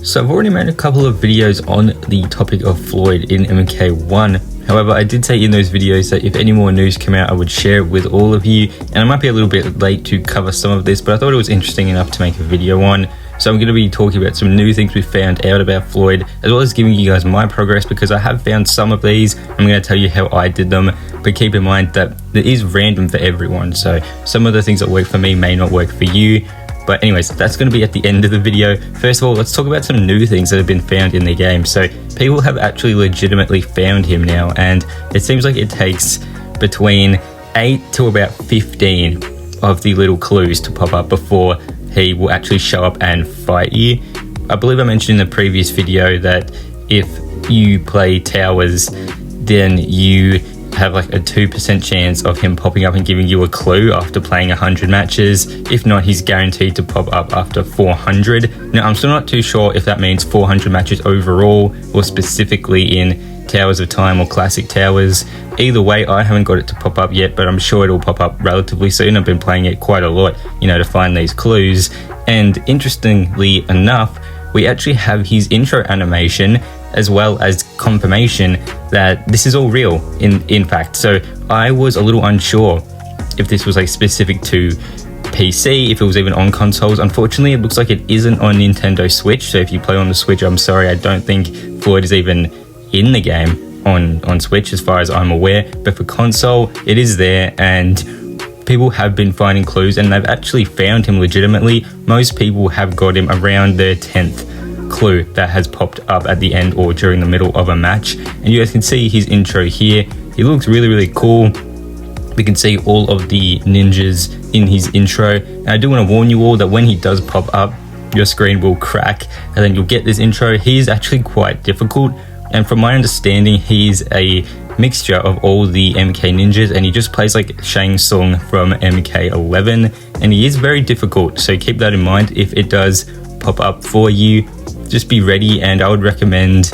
So I've already made a couple of videos on the topic of Floyd in MK1. However, I did say in those videos that if any more news come out, I would share it with all of you. And I might be a little bit late to cover some of this, but I thought it was interesting enough to make a video on. So I'm going to be talking about some new things we found out about Floyd, as well as giving you guys my progress, because I have found some of these. I'm going to tell you how I did them, but keep in mind that it is random for everyone. So some of the things that work for me may not work for you. But anyways, that's going to be at the end of the video. First of all, let's talk about some new things that have been found in the game. So people have actually legitimately found him now, and it seems like it takes between 8 to about 15 of the little clues to pop up before he will actually show up and fight you. I believe I mentioned in the previous video that if you play towers, then you have like a 2% chance of him popping up and giving you a clue after playing 100 matches. If not, he's guaranteed to pop up after 400. Now, I'm still not too sure if that means 400 matches overall or specifically in Towers of Time or Classic Towers. Either way, I haven't got it to pop up yet, but I'm sure it'll pop up relatively soon. I've been playing it quite a lot, to find these clues. And interestingly enough, we actually have his intro animation as well as confirmation that this is all real in fact. So I was a little unsure if this was like specific to PC, if it was even on consoles. Unfortunately, it looks like it isn't on Nintendo Switch. So if you play on the Switch, I'm sorry, I don't think Floyd is even in the game on Switch as far as I'm aware. But for console, it is there, and people have been finding clues and they've actually found him legitimately. Most people have got him around their 10th clue that has popped up at the end or during the middle of a match. And you guys can see his intro here. He looks really cool. We can see all of the ninjas in his intro. And I do want to warn you all that when he does pop up, your screen will crack and then you'll get this intro. He is actually quite difficult, and from my understanding, he's a mixture of all the MK ninjas, and he just plays like Shang Tsung from MK11, and he is very difficult. So keep that in mind if it does pop up for you. Just be ready, and I would recommend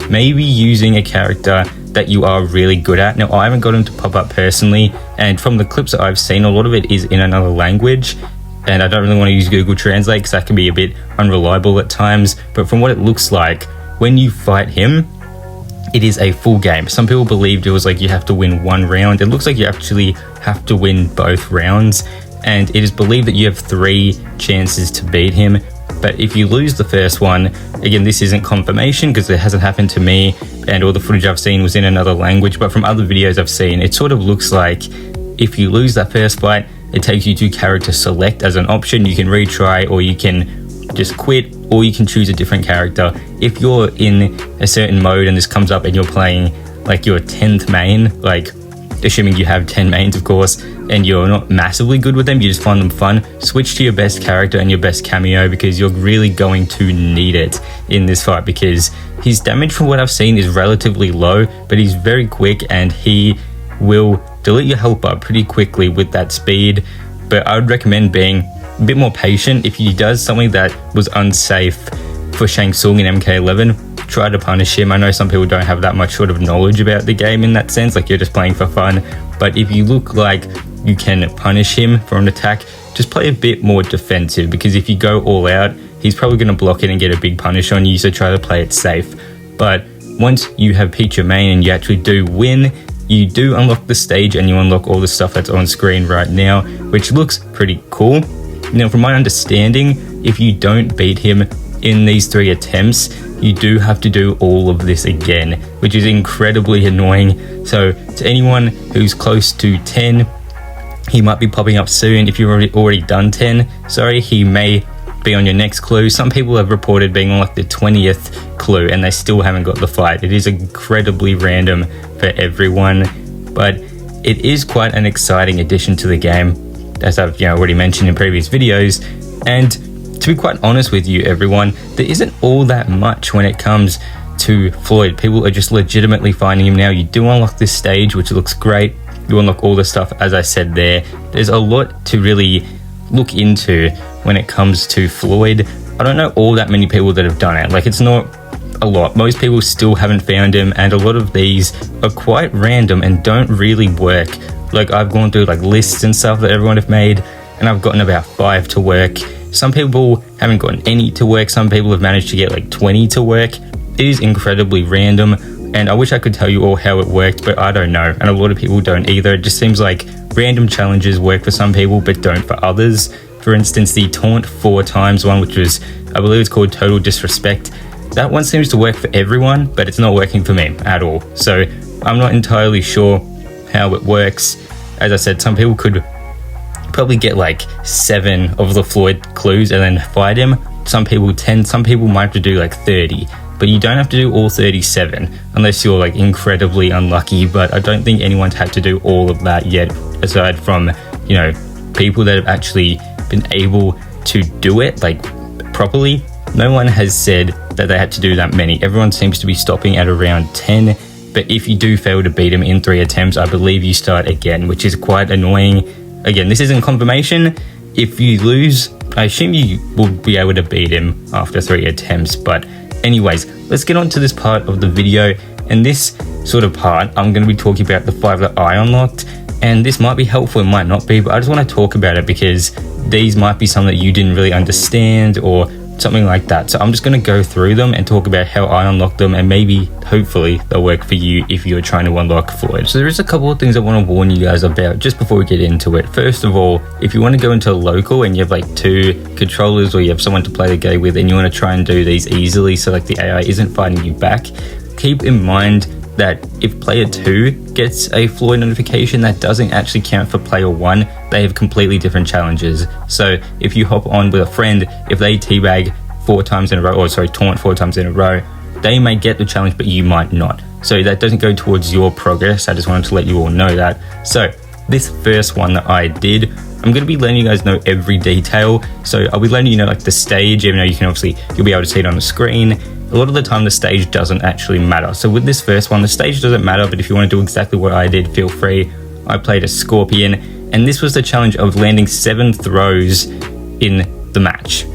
maybe using a character that you are really good at. Now, I haven't got him to pop up personally, and from the clips that I've seen, a lot of it is in another language, and I don't really want to use Google Translate because that can be a bit unreliable at times. But from what it looks like, when you fight him, it is a full game. Some people believed it was like you have to win one round. It looks like you actually have to win both rounds, and it is believed that you have 3 chances to beat him. But if you lose the first one, again, this isn't confirmation because it hasn't happened to me, and all the footage I've seen was in another language, but from other videos I've seen, it sort of looks like if you lose that first fight, it takes you to character select as an option. You can retry, or you can just quit, or you can choose a different character. If you're in a certain mode and this comes up and you're playing like your 10th main, like assuming you have 10 mains of course, and you're not massively good with them, you just find them fun, switch to your best character and your best cameo, because you're really going to need it in this fight, because his damage from what I've seen is relatively low, but he's very quick and he will delete your health bar pretty quickly with that speed. But I would recommend being a bit more patient. If he does something that was unsafe for Shang Tsung in MK11, try to punish him. I know some people don't have that much sort of knowledge about the game in that sense, like you're just playing for fun. But if you look like you can punish him for an attack, just play a bit more defensive, because if you go all out, he's probably going to block it and get a big punish on you, so try to play it safe. But once you have picked your main and you actually do win, you do unlock the stage and you unlock all the stuff that's on screen right now, which looks pretty cool. Now, from my understanding, if you don't beat him in these 3 attempts, you do have to do all of this again, which is incredibly annoying. So to anyone who's close to 10, he might be popping up soon. If you've already done 10, sorry, he may be on your next clue. Some people have reported being on like the 20th clue and they still haven't got the fight. It is incredibly random for everyone, but it is quite an exciting addition to the game, as I've already mentioned in previous videos. And to be quite honest with you, everyone, there isn't all that much when it comes to Floyd. People are just legitimately finding him now. You do unlock this stage, which looks great. You unlock all the stuff, as I said there. There's a lot to really look into when it comes to Floyd. I don't know all that many people that have done it. Like, it's not a lot. Most people still haven't found him, and a lot of these are quite random and don't really work. Like, I've gone through like lists and stuff that everyone have made, and I've gotten about 5 to work. Some people haven't gotten any to work. Some people have managed to get like 20 to work. It is incredibly random, and I wish I could tell you all how it worked, but I don't know. And a lot of people don't either. It just seems like random challenges work for some people, but don't for others. For instance, the taunt 4 times one, which was, I believe it's called Total Disrespect. That one seems to work for everyone, but it's not working for me at all. So I'm not entirely sure how it works. As I said, some people could probably get like 7 of the Floyd clues and then fight him. Some people 10, some people might have to do like 30, but you don't have to do all 37 unless you're like incredibly unlucky. But I don't think anyone's had to do all of that yet, aside from, you know, people that have actually been able to do it like properly. No one has said that they had to do that many. Everyone seems to be stopping at around 10. But if you do fail to beat him in 3 attempts, I believe you start again, which is quite annoying. Again, this isn't confirmation. If you lose, I assume you will be able to beat him after 3 attempts. But anyways, let's get on to this part of the video. And this sort of part, I'm going to be talking about the 5 that I unlocked. And this might be helpful, it might not be, but I just want to talk about it because these might be some that you didn't really understand or something like that. So I'm just going to go through them and talk about how I unlocked them, and maybe, hopefully, they'll work for you if you're trying to unlock Floyd. So there is a couple of things I want to warn you guys about just before we get into it. First of all, if you want to go into local and you have like 2 controllers or you have someone to play the game with and you want to try and do these easily so like the AI isn't fighting you back, keep in mind that if player 2 gets a Floyd notification, that doesn't actually count for player 1. They have completely different challenges. So if you hop on with a friend, if they teabag 4 times in a row, or sorry, taunt 4 times in a row, they may get the challenge, but you might not. So that doesn't go towards your progress. I just wanted to let you all know that. So this first one that I did, I'm going to be letting you guys know every detail. So I'll be letting you know like the stage, even though you can obviously, you'll be able to see it on the screen. A lot of the time the stage doesn't actually matter. So with this first one, the stage doesn't matter, but if you want to do exactly what I did, feel free. I played a Scorpion, and this was the challenge of landing 7 throws in the match.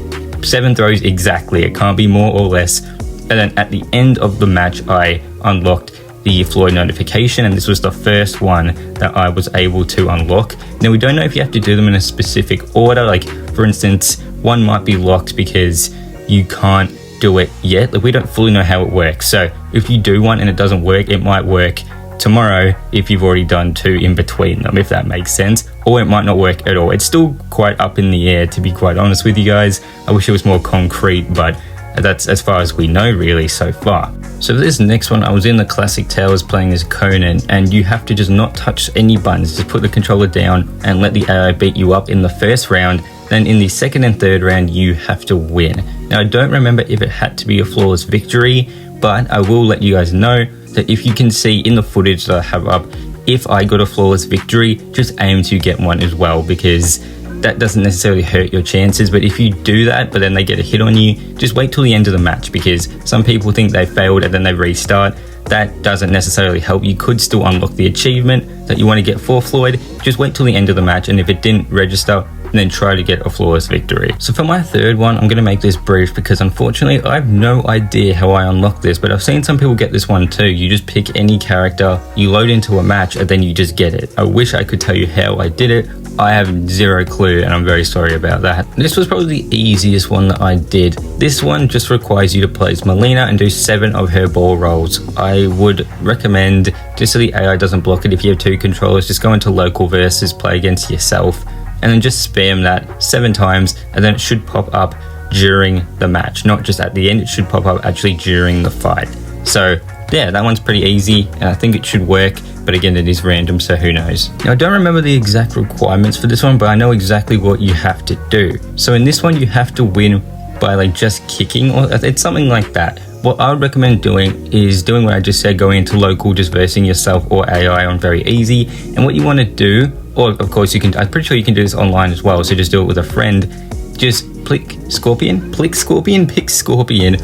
7 throws exactly, it can't be more or less. And then at the end of the match, I unlocked the Floyd notification, and this was the first one that I was able to unlock. Now we don't know if you have to do them in a specific order, like for instance, one might be locked because you can't do it yet. Like we don't fully know how it works. So if you do one and it doesn't work, it might work tomorrow if you've already done 2 in between them, if that makes sense, or it might not work at all. It's still quite up in the air, to be quite honest with you guys. I wish it was more concrete, but that's as far as we know really so far. So for this next one, I was in the Classic Towers playing as Conan, and you have to just not touch any buttons, just put the controller down and let the AI beat you up in the first round. Then in the second and third round, you have to win. Now I don't remember if it had to be a flawless victory, but I will let you guys know that if you can see in the footage that I have up, if I got a flawless victory, just aim to get one as well, because that doesn't necessarily hurt your chances. But if you do that, but then they get a hit on you, just wait till the end of the match, because some people think they failed and then they restart. That doesn't necessarily help. You could still unlock the achievement that you want to get for Floyd. Just wait till the end of the match, and if it didn't register, then try to get a flawless victory. So for my third one, I'm going to make this brief because unfortunately I have no idea how I unlock this, but I've seen some people get this one too. You just pick any character, you load into a match, and then you just get it. I wish I could tell you how I did it. I have zero clue, and I'm very sorry about that. This was probably the easiest one that I did. This one just requires you to play as Melina and do 7 of her ball rolls. I would recommend, just so the AI doesn't block it, if you have 2 controllers, just go into local versus play against yourself, and then just spam that 7 times, and then it should pop up during the match, not just at the end. It should pop up actually during the fight. So yeah, that one's pretty easy, and I think it should work, but again, it is random, so who knows. Now I don't remember the exact requirements for this one, but I know exactly what you have to do. So in this one, you have to win by like just kicking, or it's something like that. What I would recommend doing is doing what I just said, going into local, just versing yourself or AI on very easy. And what you want to do, or of course you can, I'm pretty sure you can do this online as well, so just do it with a friend. Just pick Scorpion, pick Scorpion,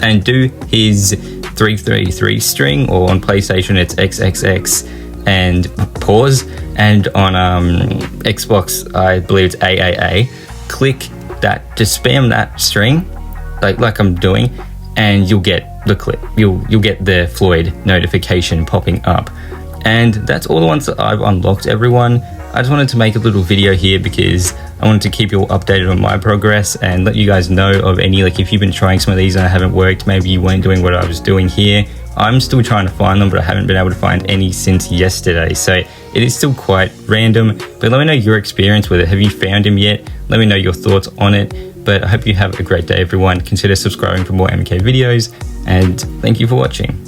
and do his 333 string, or on PlayStation it's XXX and pause, and on Xbox I believe it's AAA. Click that, just spam that string like I'm doing, and you'll get the clip. You'll get the Floyd notification popping up. And that's all the ones that I've unlocked, everyone. I just wanted to make a little video here because I I wanted to keep you all updated on my progress and let you guys know of any, like if you've been trying some of these and I haven't worked, maybe you weren't doing what I was doing here. I'm still trying to find them, but I haven't been able to find any since yesterday. So it is still quite random, but let me know your experience with it. Have you found him yet? Let me know your thoughts on it. But I hope you have a great day, everyone. Consider subscribing for more MK videos, and thank you for watching.